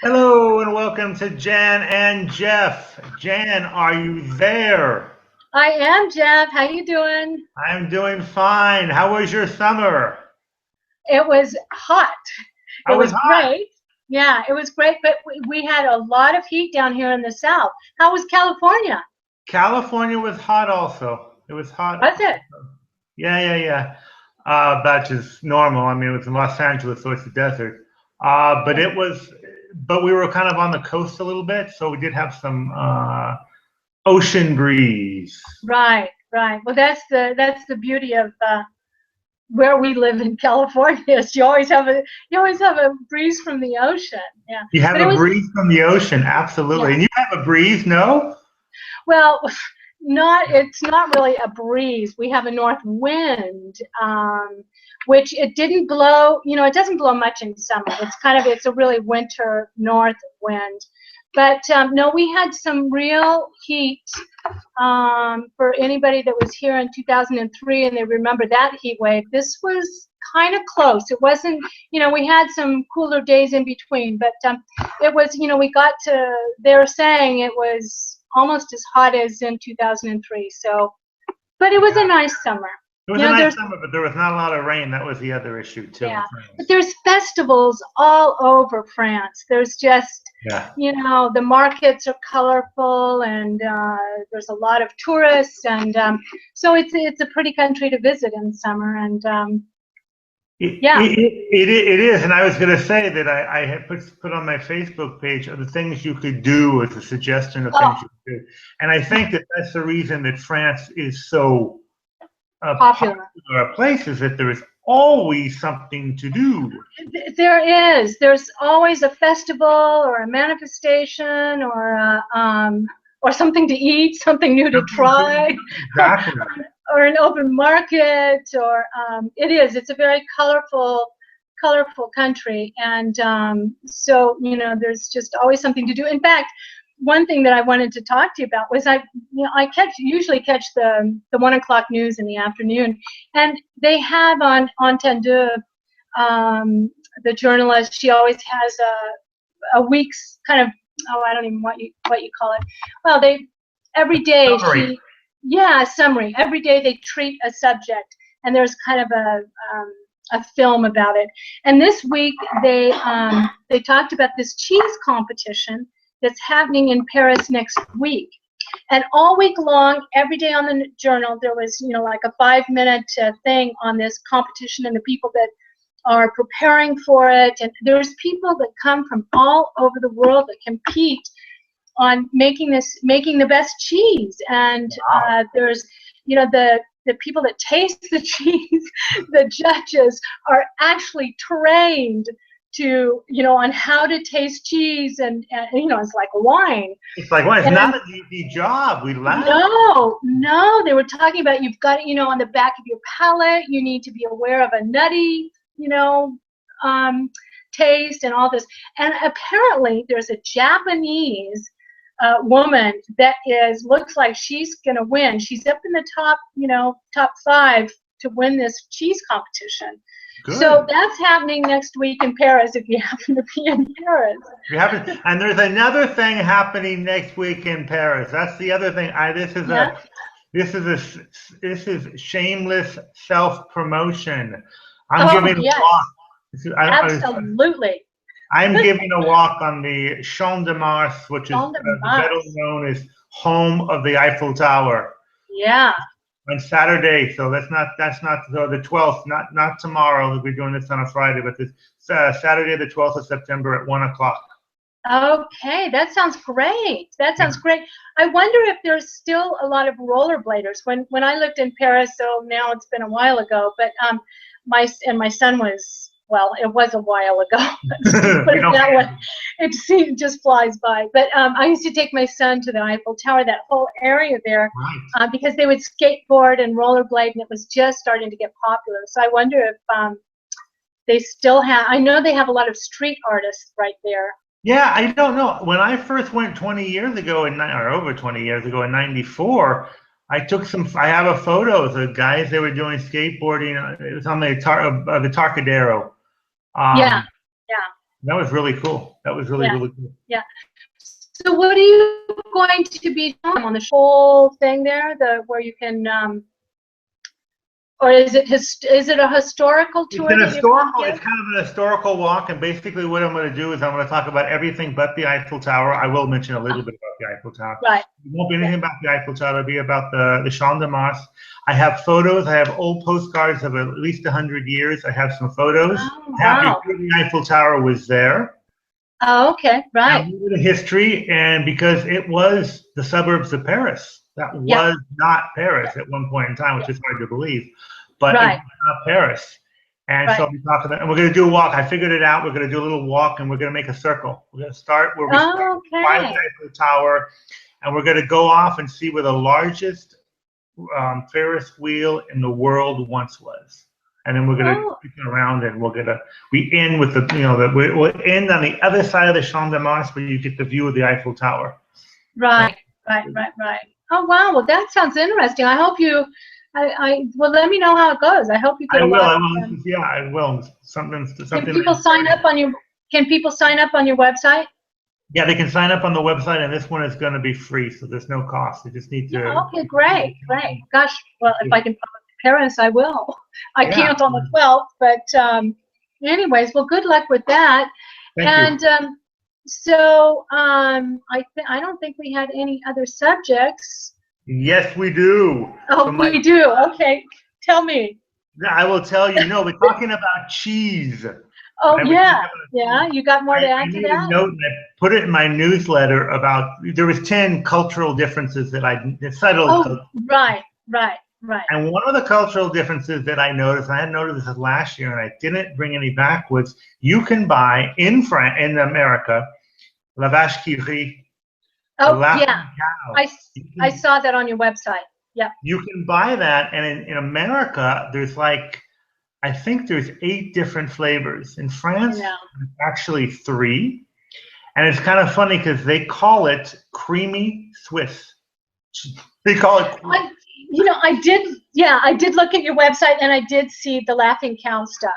Hello and welcome to Jan and Jeff. Jan, are you there? I am, Jeff. How you doing? I'm doing fine. How was your summer? It was hot. It I was was hot. great. Yeah, it was great, but we had a lot of heat down here in the south. How was California? California was hot also. It was hot. Was it? Yeah. That's just normal. I mean, it was in Los Angeles, so it's a desert. But Yeah. but we were kind of on the coast a little bit, so we did have some ocean breeze. Right, right. Well, that's the beauty of where we live in California. Is you always have a breeze from the ocean. Yeah, You have but it a was breeze from the ocean, absolutely. yeah. And you have a breeze, no? Well, it's not really a breeze. We have a north wind, which it didn't blow. It doesn't blow much in summer. It's a really winter north wind. But no, we had some real heat. For anybody that was here in 2003 and they remember that heat wave, this was kind of close. It wasn't, we had some cooler days in between, but it was, they're saying it was almost as hot as in 2003. So, but it was a nice summer. It was You a know, nice there's summer, but there was not a lot of rain. That was the other issue too in Yeah, but France. there's festivals all over France. There's just, Yeah. the markets are colorful, and there's a lot of tourists, and so it's a pretty country to visit in summer. And yeah, It is, and I was going to say that I had put on my Facebook page of the things you could do as a suggestion of oh, things you could do, and I think that that's the reason that France is so popular. popular a place is that there is always something to do. There is. There's always a festival or a manifestation or something to eat, something new to Something to do. try. Exactly. Or an open market, or it's a very colorful country, and so there's just always something to do. In fact, one thing that I wanted to talk to you about was I usually catch the 1 o'clock news in the afternoon, and they have on Entendu, the journalist. She always has a week's kind of, oh, I don't even what you call it. Well, they every day Summary. yeah, summary. Every day they treat a subject, and there's kind of a film about it. And this week they talked about this cheese competition that's happening in Paris next week. And all week long, every day on the journal, there was like a 5-minute thing on this competition and the people that are preparing for it. And there's people that come from all over the world that compete on making the best cheese. And there's the people that taste the cheese. The judges are actually trained to on how to taste cheese, and it's like wine. It's like, well, it's And not an easy job. We laugh. no, they were talking about, you've got on the back of your palate, you need to be aware of a nutty taste and all this. And apparently there's a Japanese woman that looks like she's going to win. She's up in the top 5 to win this cheese competition. Good. So that's happening next week in Paris, if you happen to be in Paris. You haven't, and there's another thing happening next week in Paris. That's the other thing. This is shameless self-promotion. I'm giving yes. a walk. Absolutely. I'm giving a walk on the Champ de Mars, which is better known as home of the Eiffel Tower. Yeah. On Saturday, so that's not so the 12th, not tomorrow. We'll be doing this on a Friday, but this Saturday, the 12th of September at 1 o'clock. Okay, that sounds great. That sounds great. I wonder if there's still a lot of rollerbladers. When I lived in Paris, so now it's been a while ago, but my son was, well, it was a while ago. Put it that way. It just flies by. But I used to take my son to the Eiffel Tower, that whole area there, right. Because they would skateboard and rollerblade, and it was just starting to get popular. So I wonder if they still have. I know they have a lot of street artists right there. Yeah, I don't know. When I first went 20 years ago, or over 20 years ago in '94, I have a photo of the guys they were doing skateboarding. It was on the Tarcadero. Yeah. That was really cool. That was really, really cool. Yeah. So what are you going to be doing on the whole thing there, where you can, or is it a historical tour? It's kind of an historical walk, and basically what I'm going to do is I'm going to talk about everything but the Eiffel Tower. I will mention a little bit about the Eiffel Tower. Right. It won't be anything about the Eiffel Tower. It'll be about the Champ de Mars. I have photos. I have old postcards of at least 100 years. I have some photos. Oh, wow. The Eiffel Tower was there. Oh, okay, right. The history, and because it was the suburbs of Paris. That was not Paris at one point in time, which is hard to believe, but it was not Paris. And so we talk about, and we're going to do a walk. I figured it out. We're going to do a little walk, and we're going to make a circle. We're going to start where we start by the Eiffel Tower, and we're going to go off and see where the largest Ferris wheel in the world once was. And then we're going to turn around, and we end with we'll end on the other side of the Champ de Mars, where you get the view of the Eiffel Tower. Right. Oh, wow. Well, that sounds interesting. I hope you, well, let me know how it goes. I hope you get I will. I will. Something. Can people sign up on your website? Yeah, they can sign up on the website, and this one is going to be free, so there's no cost. They just need to. Okay, great. Gosh, well, if I can promise parents, I will. I can't on the 12th, but anyways, well, good luck with that. Thank you. So I don't think we had any other subjects. Yes, we do. Oh, we do. Okay, tell me. I will tell you. No, we're talking about cheese. Oh, yeah. You got more to add to that? I note, and I put it in my newsletter about there was 10 cultural differences that I settled. Oh, right. And one of the cultural differences that I noticed, I had noticed this last year, and I didn't bring any back, was you can buy in America, la vache qui rit. Oh, yeah. I saw that on your website. Yeah. You can buy that, and in America, there's I think there's 8 different flavors. In France, actually 3. And it's kind of funny because they call it creamy Swiss. They call it. I did look at your website, and I did see the Laughing Cow stuff.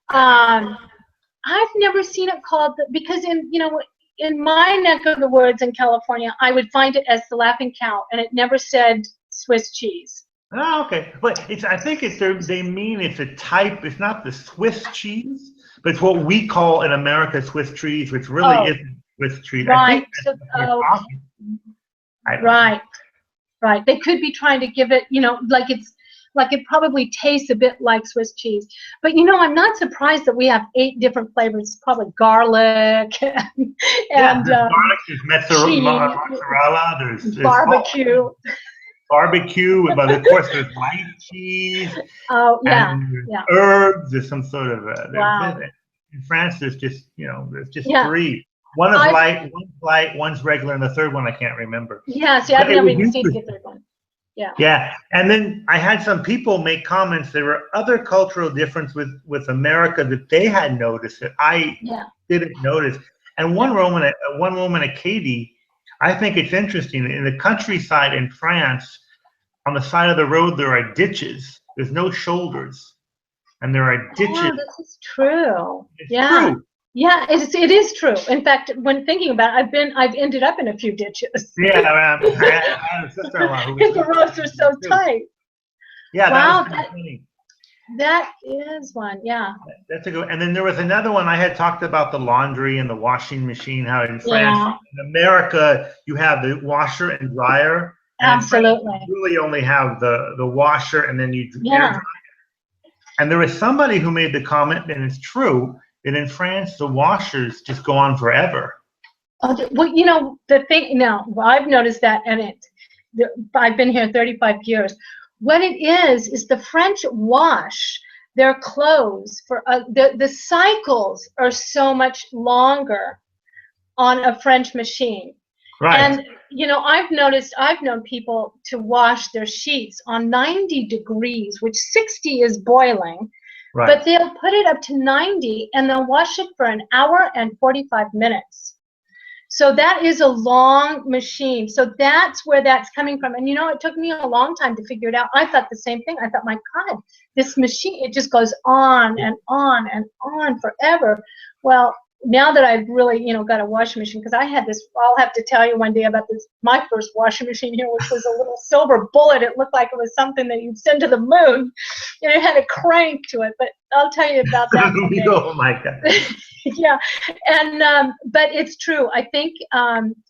I've never seen it called because in my neck of the woods in California, I would find it as the Laughing Cow, and it never said Swiss cheese. Oh, okay. But I think they mean it's a type. It's not the Swiss cheese, but it's what we call in America Swiss cheese, which really isn't Swiss cheese. Right. Right. They could be trying to give it, like it probably tastes a bit like Swiss cheese. But I'm not surprised that we have 8 different flavors. Probably garlic and garlic. There's mozzarella. There's barbecue. Barbecue, but of course there's light cheese. Oh yeah, herbs. There's some sort of. In France, there's just 3. One is light, one's light, one's regular, and the third one I can't remember. Yeah, see, I've never even seen the third one. Yeah. Yeah, and then I had some people make comments. There were other cultural differences with America that they had noticed that I didn't notice. And one woman, a Katie, I think it's interesting. In the countryside in France, on the side of the road, there are ditches. There's no shoulders, and there are ditches. Oh, this is true. It's true. Yeah, it is true. In fact, when thinking about it, I've ended up in a few ditches. Yeah, I have a sister-in-law who because the roads are so tight. Yeah, wow, that is one. Yeah. That's a good. And then there was another one. I had talked about the laundry and the washing machine. How in France, in America, you have the washer and dryer. And absolutely. You really only have the washer, and then you air dry it. And there was somebody who made the comment, and it's true, that in France the washers just go on forever. Oh, well, the thing now, I've noticed that, and I've been here 35 years. What it is the French wash their clothes for the cycles are so much longer on a French machine. Right. And I've known people to wash their sheets on 90 degrees, which 60 is boiling. Right. But they'll put it up to 90 and they'll wash it for an hour and 45 minutes. So that is a long machine. So that's where that's coming from. And it took me a long time to figure it out. I thought the same thing. I thought, my God, this machine, it just goes on and on and on forever. Well, now that I've really, got a washing machine, because I had this, I'll have to tell you one day about this, my first washing machine here, which was a little silver bullet. It looked like it was something that you'd send to the moon. It had a crank to it, but I'll tell you about that one day. Oh my God. Yeah, and but it's true. I think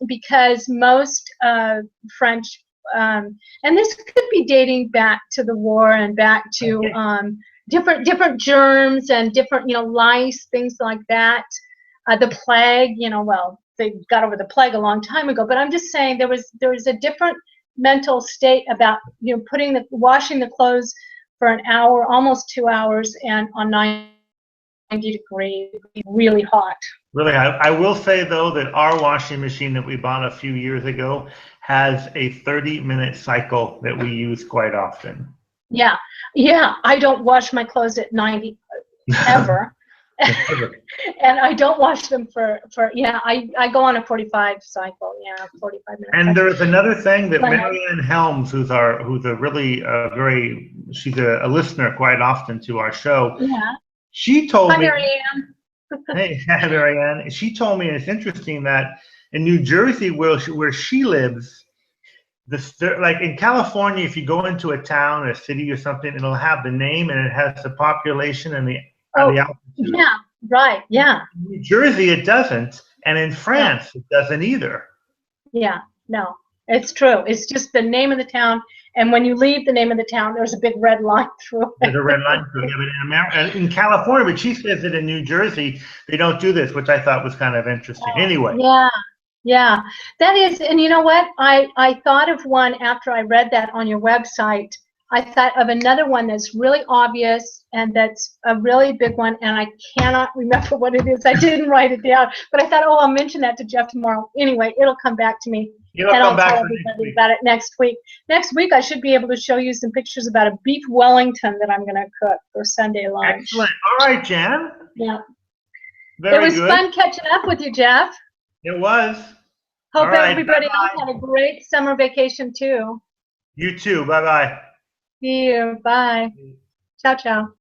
because most French, and this could be dating back to the war and back to different germs and different lice, things like that. The plague, well, they got over the plague a long time ago. But I'm just saying there was a different mental state about washing the clothes for an hour, almost 2 hours, and on 90 degrees, really hot. Really, I will say though that our washing machine that we bought a few years ago has a 30-minute cycle that we use quite often. Yeah, I don't wash my clothes at 90 ever. And I don't wash them for I go on a 45 cycle, 45 minutes. And there's another thing that Marianne Helms, who's a really she's a listener quite often to our show. Yeah. She told me. Marianne. Hey, Marianne. She told me, and it's interesting that in New Jersey, where she lives, like in California, if you go into a town or a city or something, it'll have the name and it has the population and the altitude. Yeah, right, yeah. In New Jersey, it doesn't, and in France, it doesn't either. Yeah, no, it's true. It's just the name of the town, and when you leave the name of the town, there's a big red line through it. There's a red line through it. In America, in California, but she says that in New Jersey, they don't do this, which I thought was kind of interesting. Anyway. Yeah, that is, and you know what? I thought of one after I read that on your website. I thought of another one that's really obvious and that's a really big one, and I cannot remember what it is. I didn't write it down, but I thought, I'll mention that to Jeff tomorrow. Anyway, it'll come back to me, and I'll tell everybody about it next week. Next week, I should be able to show you some pictures about a beef Wellington that I'm going to cook for Sunday lunch. Excellent. All right, Jan. Yeah. Very good. It was fun catching up with you, Jeff. It was. Hope everybody else had a great summer vacation, too. You too. Bye-bye. See you. Bye. Ciao, ciao.